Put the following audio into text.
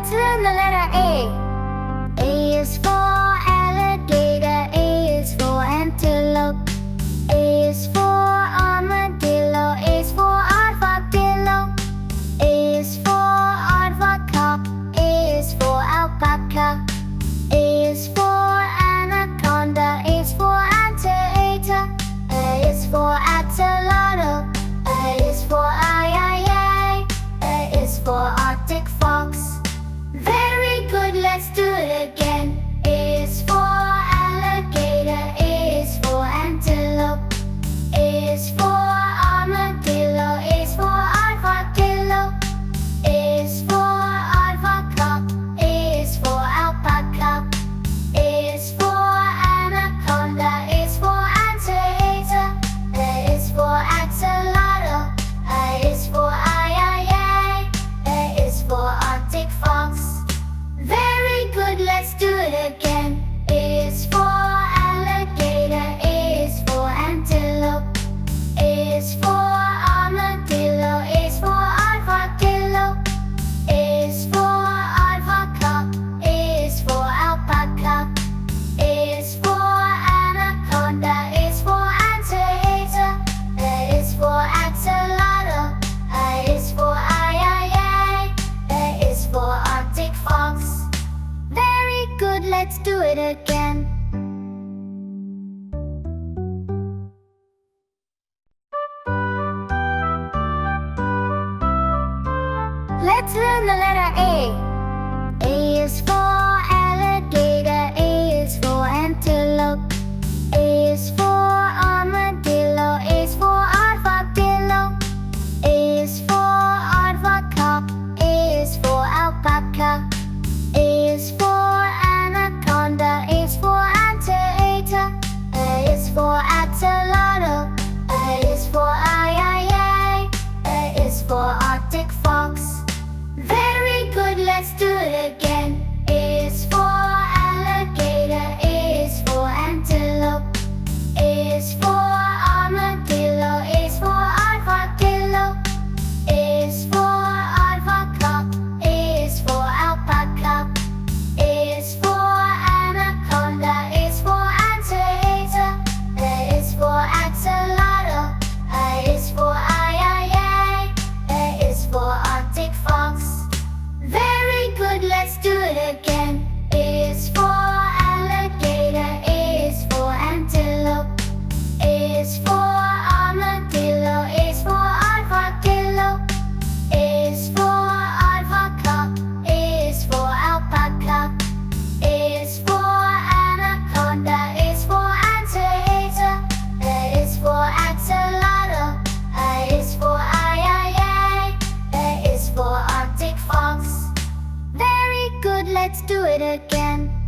Let's learn the letter A. A is for alligator, A is for antelope, A is for armadillo, A is for armadillo, A is for avocado, A is for alpaca, A is for anaconda, A is for anteater, A is for axolotl, A is for I, A is for Arctic fox. Very good, let's do it again. A is for alligator, A is for antelope, A is for armadillo, A is for armadillo, A is for avocado, A is for alpaca, A is for anaconda, A is for anteater, A is for axolotl, A is for I, A is for Arctic fox. Very good, let's do it again. A is for alligator, A is for antelope, A is for armadillo, A is for armadillo, A is for avocado, A is for alpaca, A is for anaconda, A is for anteater, A is for axolotl, A is for I, A is for Arctic fox. Very good, let's do it again. Let's learn the letter A. A is for alligator, A is for antelope, A is for armadillo, A is for armadillo, A is for avocado, A is for alpaca, A is for anaconda, A is for anteater, A is for axolotl, A is for I, A is for Arctic fox. Very good, let's do it again. A is for alligator, A is for antelope, A is for armadillo, A is for armadillo, A is for avocado, A is for alpaca, A is for anaconda, A is for anteater, A is for axolotl, A is for I, A is for Arctic fox. Very good, let's do it again. A is for alligator, A is for antelope, A is for armadillo, A is for armadillo, A is for avocado, A is for alpaca, A is for anaconda, A is for anteater, A is for axolotl, A is for I, A is for Arctic fox. Very good, let's do it again.